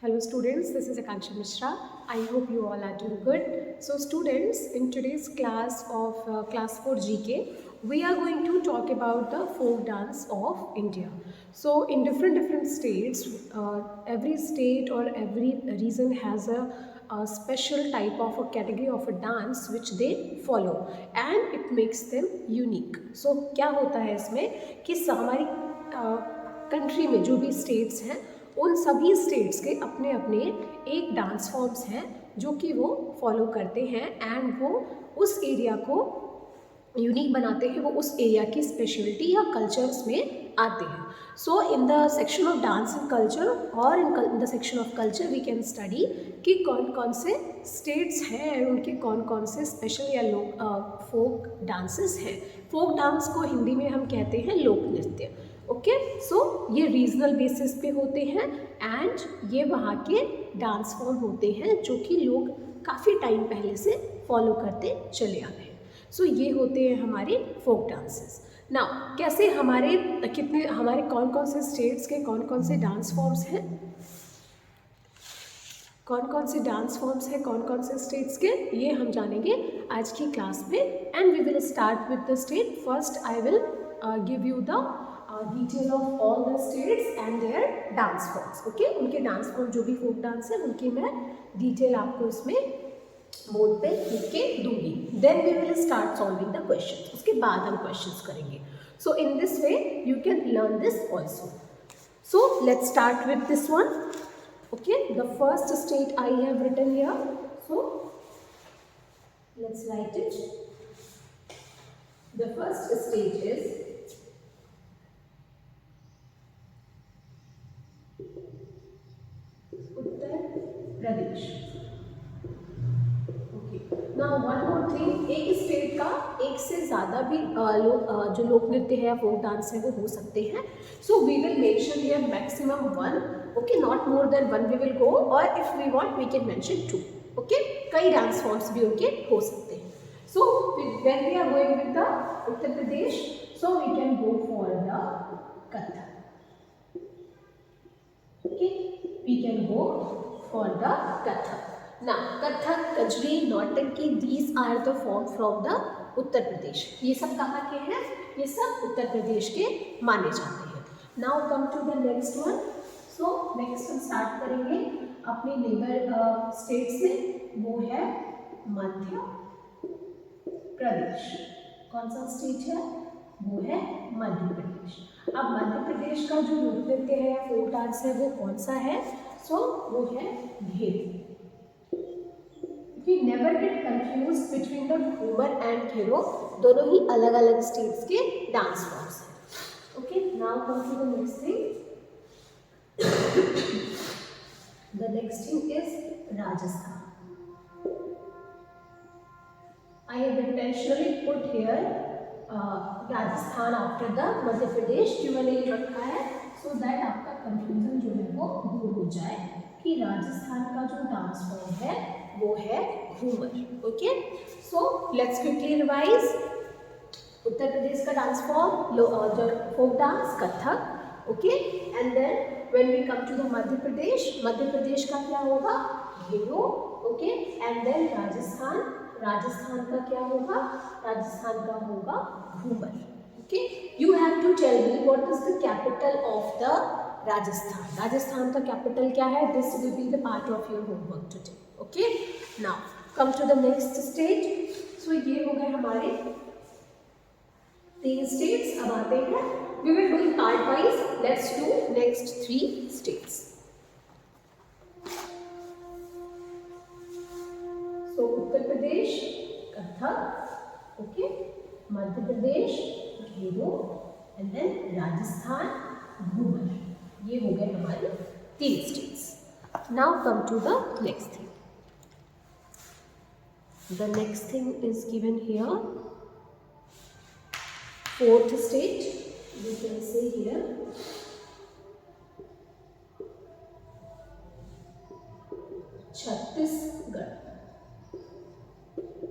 Hello students, this is Akanksha Mishra. I hope you all are doing good. So students, in today's class of class 4 GK, we are going to talk about the folk dance of India. So in different states, every state or every region has a special type of a category of a dance which they follow and it makes them unique. So क्या होता है इसमें कि हमारी country में जो भी states हैं उन सभी स्टेट्स के अपने अपने एक डांस फॉर्म्स हैं जो कि वो फॉलो करते हैं एंड वो उस एरिया को यूनिक बनाते हैं, वो उस एरिया की स्पेशलिटी या कल्चर्स में आते हैं. So in the section of dance and culture और in the section of culture we can study कि कौन कौन से स्टेट्स हैं और उनके कौन कौन से स्पेशल या लोक फोक डांसेस हैं. फोक डांस को हिंदी में हम कहते हैं लोक नृत्य. ओके, सो ये रीजनल बेसिस पे होते हैं एंड ये वहाँ के डांस फॉर्म होते हैं जो कि लोग काफ़ी टाइम पहले से फॉलो करते चले आ रहे हैं. सो ये होते हैं हमारे फोक डांसेस. नाउ कैसे हमारे कौन कौन से स्टेट्स के कौन कौन से डांस फॉर्म्स हैं, कौन कौन से डांस फॉर्म्स हैं कौन कौन से स्टेट्स के, ये हम जानेंगे आज की क्लास में. And we will start with the state. First I will give you the detail of all the states and their dance forms. Okay, उनके डांस फॉर्म जो भी फोक डांस है उनकी मैं डिटेल आपको इसमें बोर्ड पे लिख के दूंगी. Then we will start solving the question. उसके बाद हम क्वेश्चंस करेंगे. So in this way you can learn this also. So let's start with this one. Okay, the first state I have written here. So let's write it. The first state is Uttar Pradesh. Now one more thing, एक state का एक से ज़्यादा भी जो लोक नृत्य है फोक डांस है वो हो सकते हैं. So we will mention here maximum one. Okay, not more than one we will go, और if we want we can mention two. Okay, कई डांस फॉर्म्स भी उनके हो सकते हैं. So when we are going with the Uttar Pradesh, so we can go for the Kathak. Okay, we can go for the Kathak. Now, Kathak, Kajri, Nautanki, these are the form from the Uttar Pradesh. ये सब कहाँ के हैं? ये सब उत्तर प्रदेश के माने जाते हैं. Now come to the next one. So next हम स्टार्ट करेंगे अपने नेबर स्टेट से. वो है मध्य प्रदेश. कौन सा स्टेट है? वो है मध्य प्रदेश. अब मध्य प्रदेश का जो लोक नृत्य है फोक डांस है वो कौन सा है? सो वो है घेरू. We never get confused between the Ghoomar and घेरो. दोनों ही अलग अलग स्टेट्स के डांस फॉर्म्स हैं. Okay, now come to the next thing. The next thing is Rajasthan. I have intentionally put here Rajasthan after the Madhya Pradesh. क्यों मैंने ये रखा है? सो दैट आपका कंफ्यूजन जो है वो दूर हो जाए कि राजस्थान का जो डांस फॉर्म है वो है Ghoomar. Okay, so let's quickly revise. Uttar Pradesh का डांस फॉर्म जो folk dance Kathak. Okay, and then when we come to the Madhya Pradesh का क्या होगा? Ghero. Okay, and then Rajasthan का क्या होगा? राजस्थान का होगा Ghoomar. Okay, you have to tell me what is the capital of the Rajasthan का कैपिटल क्या है? This will be the part of your homework today. Okay, now come to the next state. So ये हो गए हमारे 3 स्टेट्स. अब आते हैं, we will do part wise. Let's do next 3 states. So Uttar Pradesh Kathak. Okay, Madhya Pradesh Ghero, and then Rajasthan Ghoomar. ये हो गए हमारे 3 states. Now come to the next thing. The next thing is given here. 4th state, you can say here Chhattisgarh.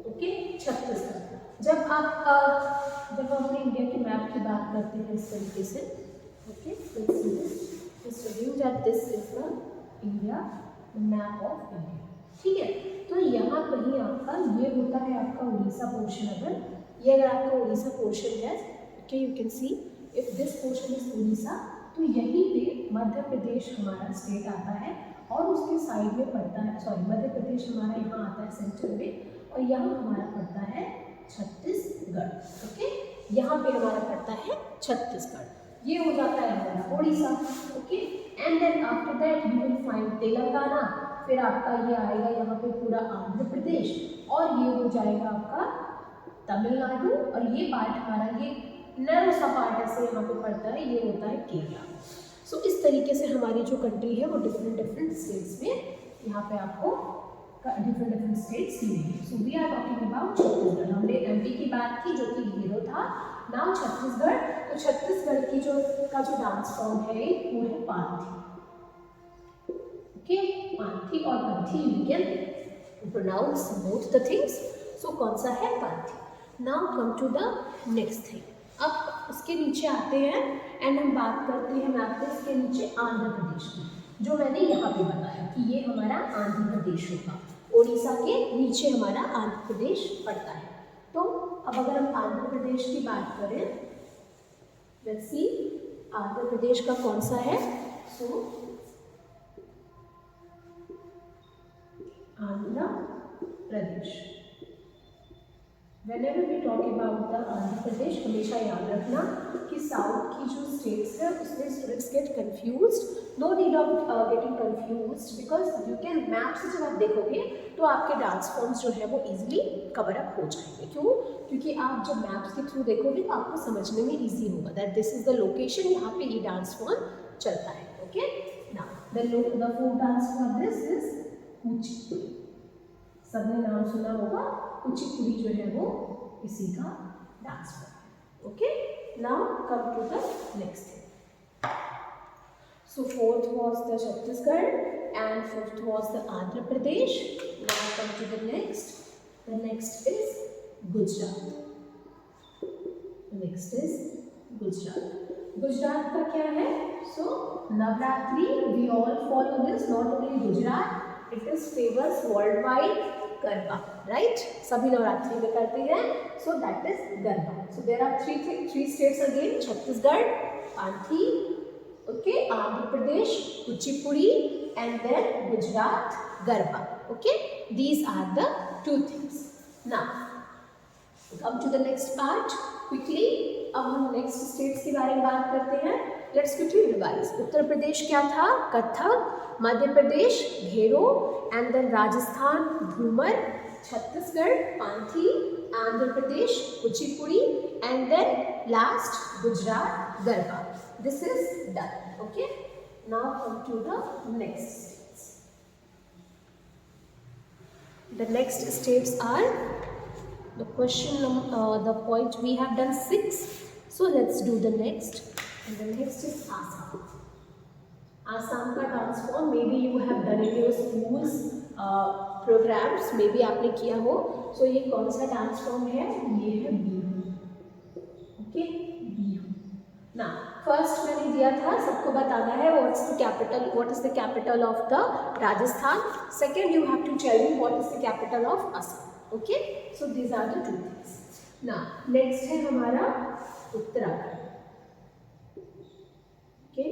Okay, Chhattisgarh. जब हम अपने India के map की बात करते हैं इस तरीके से, okay, let's assume that this is the India, map of India, ठीक है। तो यहाँ कहीं आपका ये होता है आपका उड़ीसा पोर्शन, अगर ये अगर आपका उड़ीसा पोर्शन है, okay, you can see if this portion is Orissa, तो यहीं पे मध्य प्रदेश हमारा स्टेट आता है और उसके साइड में पड़ता है, सॉरी मध्य प्रदेश हमारा यहाँ आता है सेंटर में, और यहाँ हमारा पड़ता है छत्तीसगढ़, ओके, यहाँ पे हमारा पड़ता है छत्तीसगढ़, ये हो जाता है हमारा Odisha, okay. And then after that you will find Telangana, फिर आपका ये आएगा यहाँ पे पूरा आंध्र प्रदेश, और ये हो जाएगा आपका तमिलनाडु, और ये पार्ट हमारा ये नैरो सा पार्ट ऐसे यहाँ पे पड़ता है, ये होता है केरला। सो इस तरीके से हमारी जो कंट्री है वो डिफरेंट डिफरेंट स्टेट्स में यहाँ पे आपको डिफरेंट डिफरेंट स्टेट्स मिलेंगे। So we are talking about Chhattisgarh, हमने एमपी की बात की जो कि हीरो था, नाउ छत्तीसगढ़। तो छत्तीसगढ़ की जो डांस फॉर्म है वो है पांथी, ओके, पांथी और Panthi, you can pronounce both the things. So कौन सा है? Panthi. Now come to the next thing, अब उसके नीचे आते हैं एंड हम बात करते हैं मैप पे इसके नीचे आंध्र प्रदेश की, जो मैंने यहाँ पे बताया कि ये हमारा आंध्र प्रदेश होगा, उड़ीसा के नीचे हमारा आंध्र प्रदेश पड़ता है। तो अब अगर हम आंध्र प्रदेश की बात करें, लेट्स सी आंध्र प्रदेश का कौन सा है। सो Andhra Pradesh, whenever we talk about the Andhra Pradesh, हमेशा याद रखना कि साउथ की जो स्टेट्स है उसमें students get confused, no need of getting confused, because you can map से जब आप देखोगे तो आपके डांस फॉर्म्स जो है वो इजीली कवर अप हो जाएंगे। क्यों? क्योंकि आप जब मैप्स के थ्रू देखोगे तो आपको समझने में ईजी होगा that this is the location, यहाँ पे ये डांस फॉर्म चलता है, okay. Now the folk dance for this is Kuchipudi, सबने नाम सुना होगा, कुचिपुड़ी जो है वो इसी का डांस फॉर्म है, okay. Now come to the next thing. So fourth was the Chhattisgarh and fifth was the Andhra Pradesh. Now come to the next is Gujarat, next is Gujarat. Gujarat का क्या है? So Navratri, we all follow this, not only Gujarat, it is famous world wide, Garba, right, सभी नवरात्रि में करते हैं, so that is Garba. So there are three states again, Chhattisgarh, Panthi, okay, Andhra Pradesh, Kuchipudi, and then Gujarat, Garba, okay. These are the two things. Now come to the next part quickly. अब हम next states के बारे में बात करते हैं। Let's quickly revise. Uttar Pradesh क्या था? Kathak, Madhya Pradesh Ghero, and then Rajasthan Ghoomar, Chhattisgarh Panthi, Andhra Pradesh Kuchipudi, and then last Gujarat Garba. This is done, okay. Now come to the next states. The next states are the the point we have done 6. So let's do the next, and the next is Assam. Assam का dance form may be you have done in your schools programmes, may be आपने किया हो। सो ये कौन सा dance form है? ये है बिहू, ओके, बिहू। ना फर्स्ट मैंने दिया था, सबको बताना है what is the capital of the Rajasthan. Second you have to tell me what is the capital of Assam, okay. So these are the two things. ना नेक्स्ट है हमारा उत्तराखंड, ओके,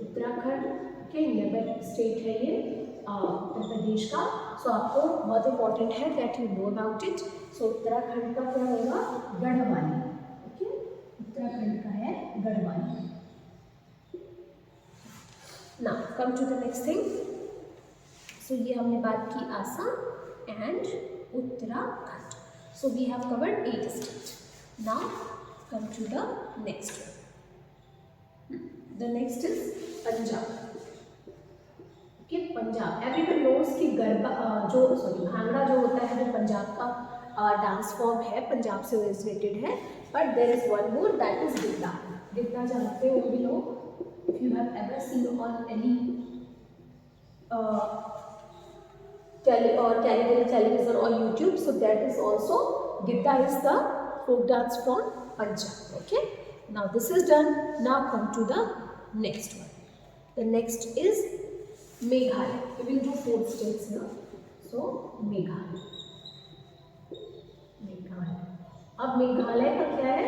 उत्तराखंड के नेबर स्टेट है ये उत्तर प्रदेश का। सो आपको बहुत इंपॉर्टेंट है that you know about it. So Uttarakhand का क्या होगा? गढ़वाली, ओके, उत्तराखंड का है Garhwali. Now come to the next thing. So ये हमने बात की Assam and Uttarakhand. So we have covered 8 state. Now come to the next one. The next is Punjab, okay, Punjab. Everyone knows कि गरबा भांगड़ा जो होता है वो पंजाब का डांस फॉर्म है, पंजाब से ओरिजिनेटेड है। But there is one more that is Giddha. Giddha जानते होंगे लोग, if you have ever seen on any television or YouTube, so that is also Giddha is the folk dance from Punjab, okay. Now this is done. Now come to the next one. The next is Meghalaya. We will do 4 states here. So Meghalaya. Meghalaya. अब मेघालय का क्या है?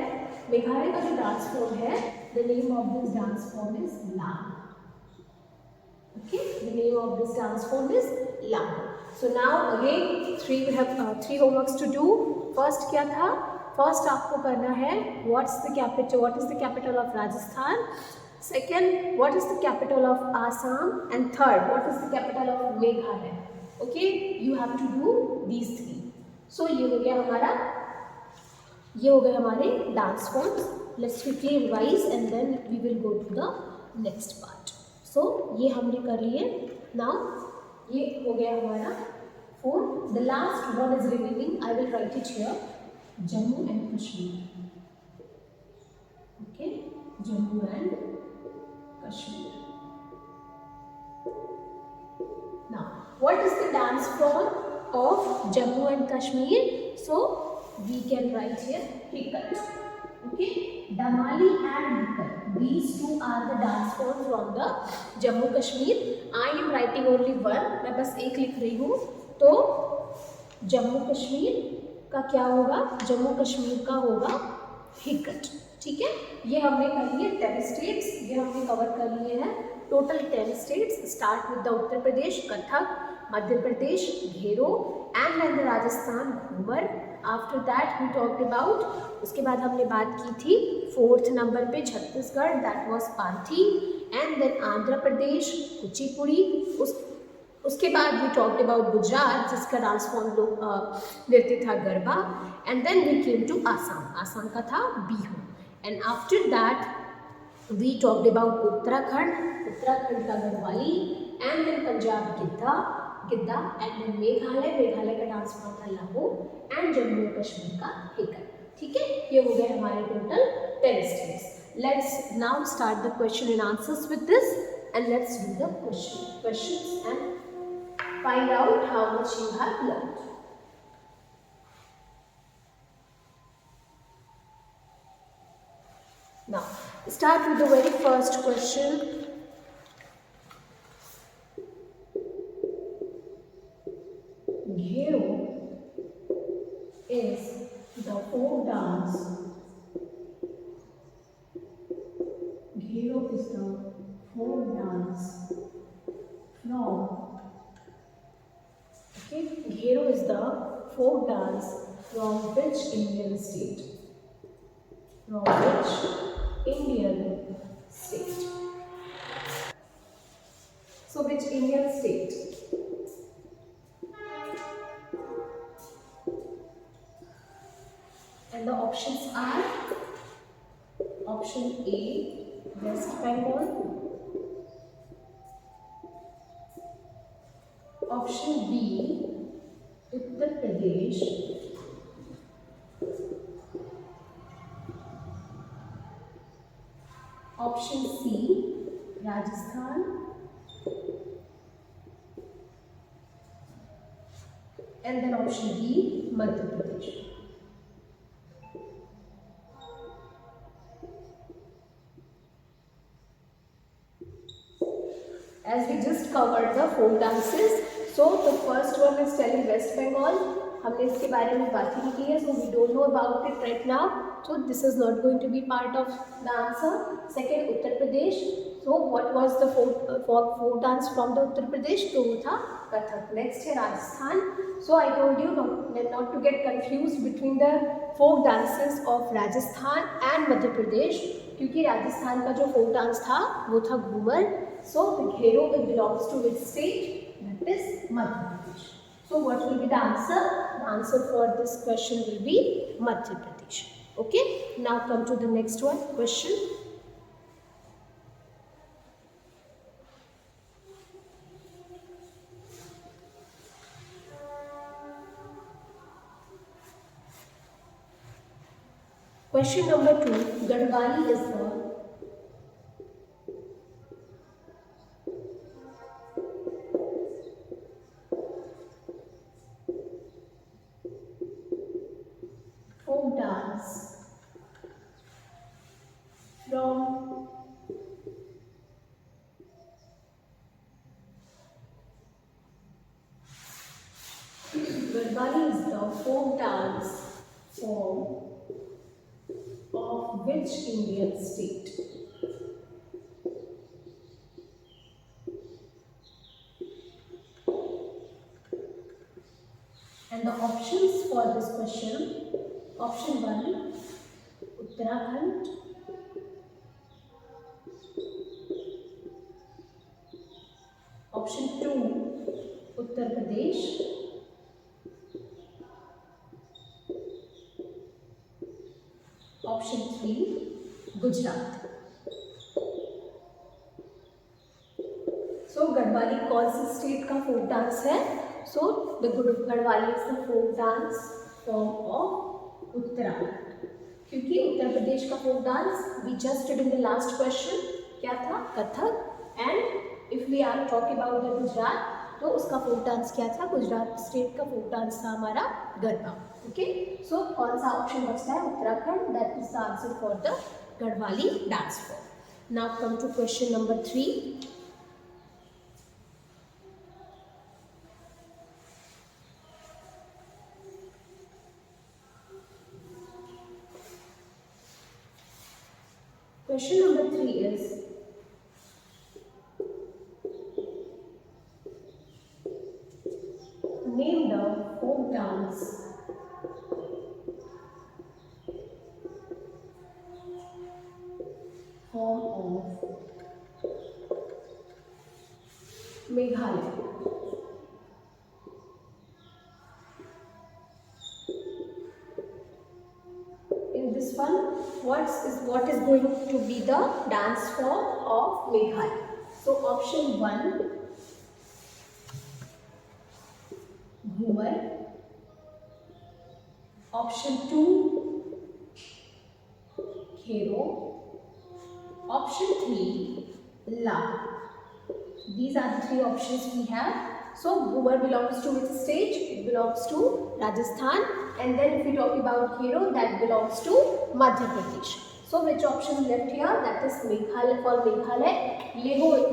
मेघालय का जो dance form है, the name of this dance form is long. Okay, the name of this dance form is Lango. So now again we have three homeworks to do. First क्या था? First आपको करना है what is the capital of Rajasthan. Second, what is the capital of Assam, and third, what is the capital of Meghalaya. Okay, you have to do these three. So ये हो गए हमारे dance forms. Let's quickly revise and then we will go to the next part. So ये हमने कर लिए. Now ये हो गया हमारा 4. The last one is remaining. I will write it here. Jammu and Kashmir. Okay, Jammu and Kashmir. Now what is the dance form of Jammu and Kashmir? So we can write here Hikkat. Okay, Damali and Hikkat, these two are the dance forms from the Jammu Kashmir. I am writing only one, मैं बस एक लिख रही हूँ. तो जम्मू कश्मीर का क्या होगा? जम्मू कश्मीर का होगा हिकट. ठीक है, ये हमने कर लिए 10 स्टेट्स. ये हमने कवर कर लिए हैं total 10 states. Start with the Uttar Pradesh Kathak, Madhya Pradesh Ghero, and then the Rajasthan Ghoomar. After that we talked about, उसके बाद हमने बात की थी 4th नंबर पे Chhattisgarh, that was Panthi, and then Andhra Pradesh Kuchipudi. उसके बाद वी टॉक्ड अबाउट गुजरात, जिसका डांस फॉर्म नृत्य था Garba, and then we came to Assam. Assam का था Bihu. And after that we talked about Uttarakhand, Uttarakhand का Garhwali, and then Punjab Giddha, and then Meghalaya का डांस फॉर्म था लाहो, एंड जम्मू कश्मीर का हिकट. ठीक है, ये हो गए हमारे total 10 states. Let's now start the question and answers with this, and let's do the questions and find out how much you have learned. Now, start with the very first question. Ghero is the folk dance. Ghero is the folk dance from Ghero is the folk dance from which Indian state? From which Indian state? So which Indian state? And the options are option A, West Bengal, option B, Uttar Pradesh, option C, Rajasthan, and then option D, Madhya Pradesh. As we just covered the folk dances, so the first one is telling West Bengal. हमने इसके बारे में बात ही नहीं की है, so we don't know about it right now. So this is not going to be part of the answer. Second, Uttar Pradesh. So what was the folk dance from the Uttar Pradesh? तो वो था Kathak. Next है Rajasthan. So I told you not to get confused between the folk dances of Rajasthan and Madhya Pradesh, क्योंकि राजस्थान का जो folk dance था वो था Ghoomar. So the Ghero belongs to which state? That is Madhya Pradesh. So what will be the answer? The answer for this question will be Madhya Pradesh. Okay. Now come to the next one question. Question number 2. Garhwali is the folk dance from Garbali is the folk dance form of which Indian state? And the options for this question, option 1, Uttarakhand, option 2, Uttar Pradesh, option 3, Gujarat. So Garhwali कौन सी state का folk dance है? So the Garhwali is the folk dance form of Uttarakhand, क्योंकि उत्तर प्रदेश का folk dance we just did in the last question क्या था? Kathak. And if we are talking about the Gujarat, तो उसका फोक डांस क्या था? गुजरात स्टेट का फोक डांस था हमारा गरबा. ओके, सो कौन सा ऑप्शन बचता है? Uttarakhand. That is the answer for the Garhwali dance form. Now come to question number 3. Question number 3 is, name the folk dance form of Meghalaya. In this one, what is going to be the dance form of Meghalaya? So option 1, Ghumar. Option 2, Khero. Option 3, La. These are the 3 options we have. So Ghumar belongs to which state? It belongs to Rajasthan. And then if we talk about Khero, that belongs to Madhya Pradesh. So which option is left here? That is Meghalaya. For Meghalaya,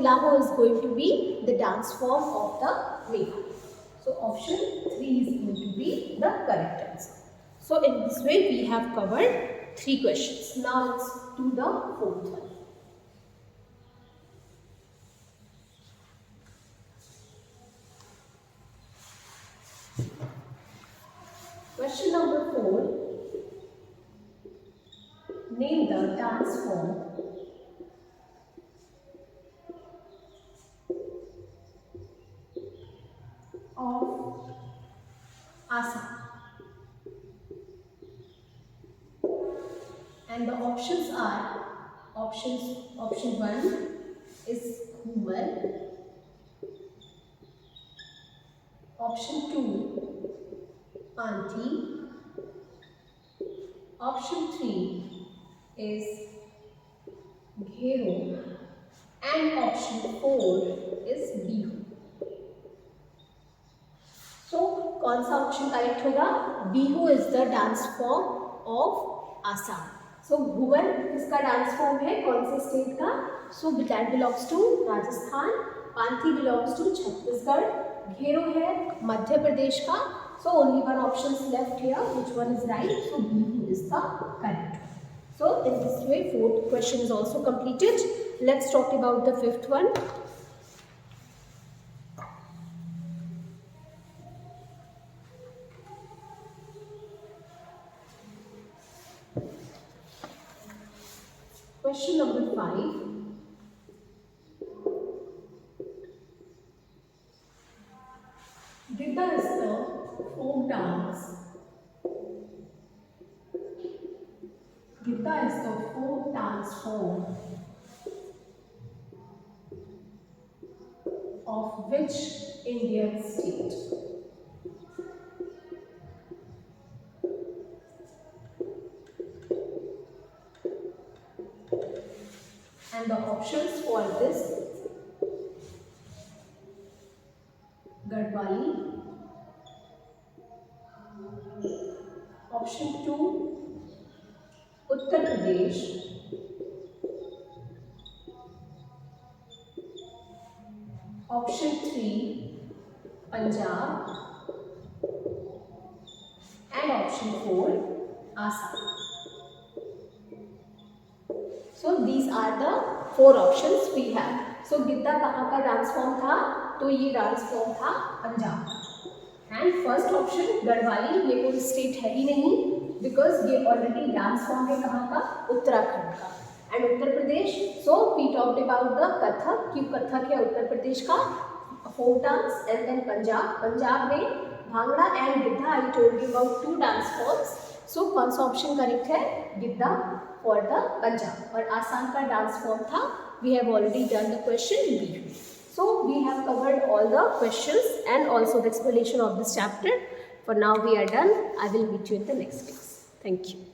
Laho is going to be the dance form of the Meghalaya. So option 3 is going to be the correct answer. So in this way we have covered 3 questions. Now let's do the 4th one. Question number 4. Name the dance form of Assam. And the options are, option 1 is Ghumar, option 2 Panti, option 3 is Ghero, and option 4 is Bihu. So कौन सा option correct होगा? Bihu is the dance form of Assam. So Ghoomar किसका dance form है? कौन से state का? So that belongs to Rajasthan. Panthi belongs to Chhattisgarh. Ghero है मध्य प्रदेश का. So only one option left here. Which one is right? So Bihu is the correct. So in this way 4th question is also completed. Let's talk about the 5th one. Question number 5. Gidda is the folk dance. Gidda is the folk dance form of which Indian state? And the options for this: Garhwali, option 2 Uttar Pradesh, option 3 Punjab, and option 4 Assam. So these are the 4 options we have. So Giddha कहाँ का dance form था? तो ये dance form था पंजाब का. And first option Garhwali, ये कोई state है ही नहीं बिकॉज ये ऑलरेडी डांस फॉर्म है कहाँ का? उत्तराखंड का. And Uttar Pradesh, so we talked about the Kathak, क्यों कथक है उत्तर प्रदेश का folk dance. And then Punjab में Bhangra and Giddha. I told you about 2 dance forms. So कौन सा ऑप्शन करेक्ट है? Giddha for the Punjab. और आसाम का डांस फॉर्म था, we have already done the question Bihu. So we have covered all the questions and also the explanation of this chapter. For now we are done. I will meet you in the next class. Thank you.